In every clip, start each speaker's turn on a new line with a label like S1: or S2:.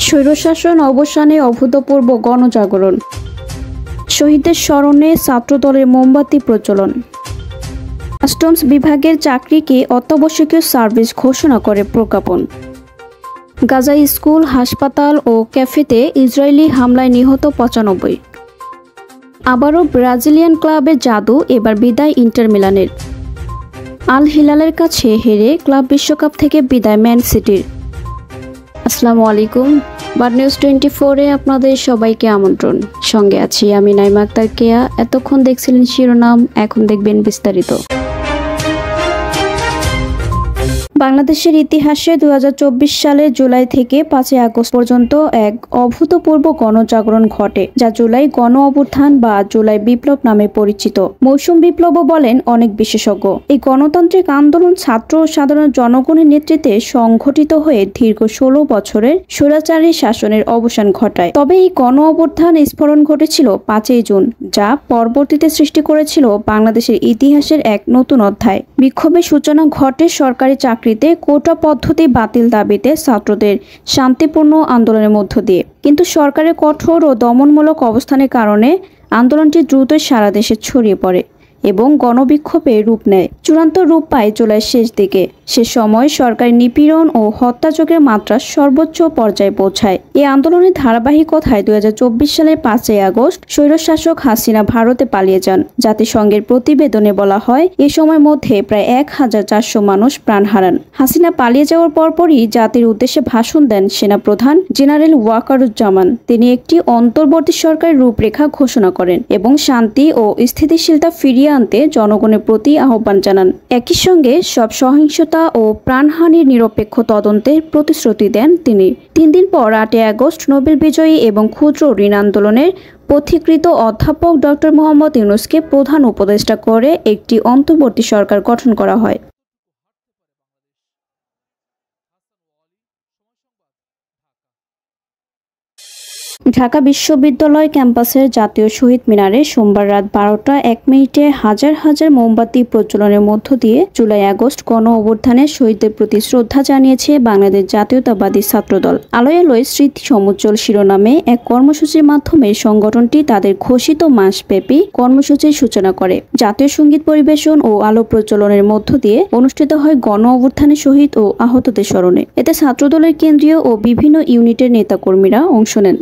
S1: স্বৈরশাসন অবসানে অভূতপূর্ব গণজাগরণ, শহীদদের স্মরণে ছাত্রদলের মোমবাতি প্রজ্বলন। কাস্টমস বিভাগের চাকরিকে অত্যাবশ্যকীয় সার্ভিস ঘোষণা করে প্রজ্ঞাপন। গাজায় স্কুল, হাসপাতাল ও ক্যাফেতে ইসরায়েলি হামলায় নিহত ৯৫। আবারও ব্রাজিলিয়ান ক্লাবের জাদু, এবার বিদায় ইন্টার মিলানের। আল হিলালের কাছে হেরে ক্লাব বিশ্বকাপ থেকে বিদায় ম্যান সিটির। আসসালামু আলাইকুম, বার্ড নিউজ 24-এ আপনাদের সবাইকে আমন্ত্রণ। সঙ্গে আছি আমি নাইমা আক্তার কেয়া। এতক্ষণ দেখছিলেন শিরোনাম, এখন দেখবেন বিস্তারিত। বাংলাদেশের ইতিহাসে ২০২৪ সালের জুলাই থেকে ৫ আগস্ট পর্যন্ত এক অভূতপূর্ব গণজাগরণ ঘটে, যা জুলাই গণ অভ্যুত্থান বা জুলাই বিপ্লব নামে পরিচিত। মৌসুম বিপ্লবও বলেন অনেক বিশেষজ্ঞ। এই গণতান্ত্রিক আন্দোলন ছাত্র ও সাধারণ জনগণের নেতৃত্বে সংঘটিত হয়ে দীর্ঘ ১৬ বছরের স্বৈরাচারী শাসনের অবসান ঘটায়। তবে এই গণ অভ্যুত্থান স্ফোরণ ঘটেছিল ৫ই জুন, যা পরবর্তীতে সৃষ্টি করেছিল বাংলাদেশের ইতিহাসের এক নতুন অধ্যায়। বিক্ষোভের সূচনা ঘটে সরকারি চাকরিতে কোটা পদ্ধতি বাতিল দাবিতে ছাত্রদের শান্তিপূর্ণ আন্দোলনের মধ্য দিয়ে। কিন্তু সরকারের কঠোর ও দমনমূলক অবস্থানের কারণে আন্দোলনটি দ্রুতই সারা দেশে ছড়িয়ে পড়ে এবং গণবিক্ষোভে রূপ নেয়। চূড়ান্ত রূপ পায় জুলাইয়ের শেষ দিকে। সে সময় সরকারি নিপীড়ন ও হত্যাযজ্ঞের মাত্রা সর্বোচ্চ পর্যায়ে পৌঁছায়। এই আন্দোলনের ধারাবাহিকতায় ২০২৪ সালের ৫ই আগস্ট স্বৈরশাসক হাসিনা ভারতে পালিয়ে যান। জাতিসংঘের প্রতিবেদনে বলা হয়, এ সময়ের মধ্যে প্রায় ১,৪০০ মানুষ প্রাণ হারান। হাসিনা পালিয়ে যাওয়ার পরপরই জাতির উদ্দেশ্যে ভাষণ দেন সেনাপ্রধান জেনারেল ওয়াকারুজ্জামান। তিনি একটি অন্তর্বর্তী সরকারের রূপরেখা ঘোষণা করেন এবং শান্তি ও স্থিতিশীলতা ফিরিয়ে আনতে জনগণের প্রতি আহ্বান জানান। একই সঙ্গে সব সহিংসতা ও প্রাণহানির নিরপেক্ষ তদন্তের প্রতিশ্রুতি দেন তিনি। ৩ দিন পর ৮ই আগস্ট নোবেল বিজয়ী এবং ক্ষুদ্র ঋণ আন্দোলনের পথিকৃত অধ্যাপক ডক্টর মোহাম্মদ ইউনূসকে প্রধান উপদেষ্টা করে একটি অন্তর্বর্তী সরকার গঠন করা হয়। ঢাকা বিশ্ববিদ্যালয় ক্যাম্পাসের জাতীয় শহীদ মিনারে সোমবার রাত ১২টা ১ মিনিটে হাজার হাজার মোমবাতি প্রজ্বলনের মধ্য দিয়ে জুলাই আগস্ট গণ অভ্যুত্থানের শহীদদের প্রতি শ্রদ্ধা জানিয়েছে বাংলাদেশ জাতীয়তাবাদী ছাত্রদল। আলোয় আলোয় স্মৃতি সমুজ্জ্বল শিরোনামে এক কর্মসূচির মাধ্যমে সংগঠনটি তাদের ঘোষিত মাসব্যাপী কর্মসূচির সূচনা করে। জাতীয় সঙ্গীত পরিবেশন ও আলো প্রজ্বলনের মধ্য দিয়ে অনুষ্ঠিত হয় গণ অভ্যুত্থানের শহীদ ও আহতদের স্মরণে। এতে ছাত্রদলের কেন্দ্রীয় ও বিভিন্ন ইউনিটের নেতাকর্মীরা অংশ নেন।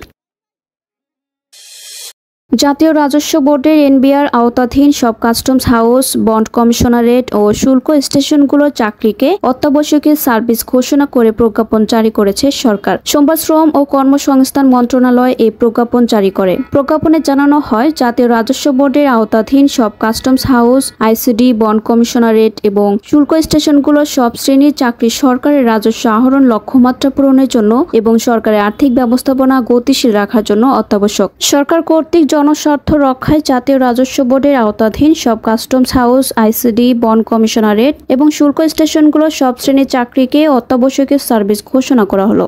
S1: জাতীয় রাজস্ব বোর্ডের এনবিআর আওতাধীন সব কাস্টমস হাউস, বন্ড কমিশনারেট ও শুল্ক স্টেশনগুলোর চাকরিকে অত্যাবশ্যকীয় সার্ভিস ঘোষণা করে প্রজ্ঞাপন জারি করেছে সরকার। সোমবার শ্রম ও কর্মসংস্থান মন্ত্রণালয় এই প্রজ্ঞাপন জারি করে। প্রজ্ঞাপনে জানানো হয়, জাতীয় রাজস্ব বোর্ডের আওতাধীন সব customs house, ICD, bond commissionerate এবং শুল্ক স্টেশনগুলোর সব শ্রেণীর চাকরি সরকারের রাজস্ব আহরণ লক্ষ্যমাত্রা পূরণের জন্য এবং সরকারের আর্থিক ব্যবস্থাপনা গতিশীল রাখার জন্য অত্যাবশ্যক। সরকার কর্তৃক জনস্বার্থ রক্ষায় জাতীয় রাজস্ব বোর্ডের আওতাধীন সব customs house, ICD, bond commissionerate এবং শুল্ক স্টেশনগুলোর সব শ্রেণীর চাকরিকে অত্যাবশ্যকীয় সার্ভিস ঘোষণা করা হলো।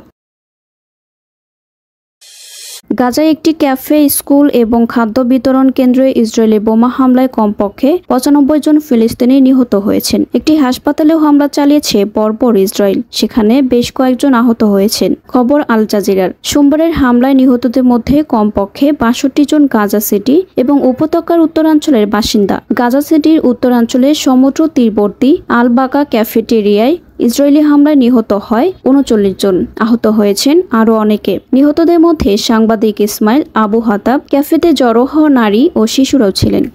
S1: গাজায় একটি ক্যাফে, স্কুল এবং খাদ্য বিতরণ কেন্দ্রে ইসরায়েলি বোমা হামলায় কমপক্ষে ৯৫ জন ফিলিস্তিনি নিহত হয়েছেন। একটি হাসপাতালেও হামলা চালিয়েছে বর্বর ইসরায়েল, সেখানে বেশ কয়েকজন আহত হয়েছেন। খবর আল জাজিরার। সোমবারের হামলায় নিহতদের মধ্যে কমপক্ষে ৬২ জন গাজা সিটি এবং উপত্যকার উত্তরাঞ্চলের বাসিন্দা। গাজা সিটির উত্তরাঞ্চলের সমুদ্র তীরবর্তী আল বাকা ক্যাফেটেরিয়ায় ইসরায়েলি হামলায় নিহত হয় ৩৯ জন। আহত হয়েছেন আরও অনেকে। নিহতদের মধ্যে সাংবাদিক ইসমাইল আবু হাতাব, ক্যাফেতে জড়ো হওয়া নারী ও শিশুরাও ছিলেন।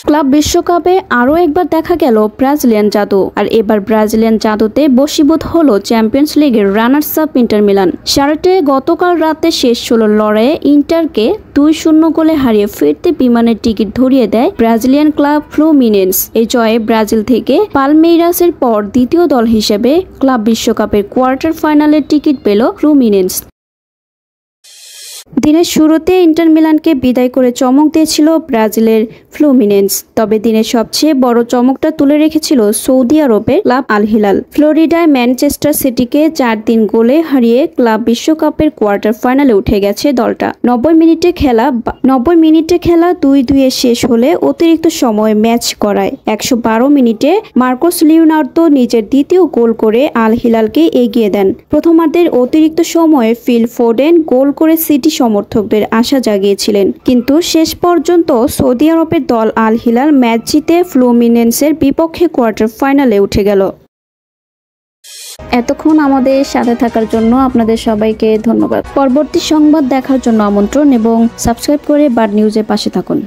S1: ক্লাব বিশ্বকাপে আরও একবার দেখা গেল ব্রাজিলিয়ান জাদু। আর এবার ব্রাজিলিয়ান জাদুতে বশীভূত হলো চ্যাম্পিয়ন্স লিগের রানার্স আপ ইন্টার মিলান। শার্টে গতকাল রাতে শেষ ১৬ লড়াইয়ে ইন্টারকে ২-০ গোলে হারিয়ে ফিরতি বিমানের টিকিট ধরিয়ে দেয় ব্রাজিলিয়ান ক্লাব ফ্লুমিনেন্স। এই জয়ে ব্রাজিল থেকে পালমেইরাসের পর দ্বিতীয় দল হিসেবে ক্লাব বিশ্বকাপের কোয়ার্টার ফাইনালের টিকিট পেল ফ্লুমিনেন্স। দিনের শুরুতে ইন্টার মিলানকে বিদায় করে চমক দিয়েছিল ব্রাজিলের ফ্লুমিনেন্স। তবে দিনের সবচেয়ে বড় চমকটা তুলে রেখেছিল সৌদি আরবের ক্লাব আল হিলাল। ফ্লোরিডায় ম্যানচেস্টার সিটিকে 4-3 গোলে হারিয়ে ক্লাব বিশ্বকাপের কোয়ার্টার ফাইনালে উঠে গেছে দলটা। 90 মিনিটে খেলা 2-2 শেষ হলে অতিরিক্ত সময় ম্যাচ করায় 112 মিনিটে মার্কোস লিওনার্দো নিজের দ্বিতীয় গোল করে আল হিলালকে এগিয়ে দেন। প্রথমার্ধের অতিরিক্ত সময়ে ফিল ফোডেন গোল করে সিটি সমর্থকদের আশা জাগিয়েছিলেন, কিন্তু শেষ পর্যন্ত সৌদি আরবের দল আল হিলাল ম্যাচ জিতে ফ্লুমিনেন্সের বিপক্ষে কোয়ার্টার ফাইনালে উঠে গেল। এতক্ষণ আমাদের সাথে থাকার জন্য আপনাদের সবাইকে ধন্যবাদ। পরবর্তী সংবাদ দেখার জন্য আমন্ত্রণ এবং সাবস্ক্রাইব করে বার্ড নিউজের পাশে থাকুন।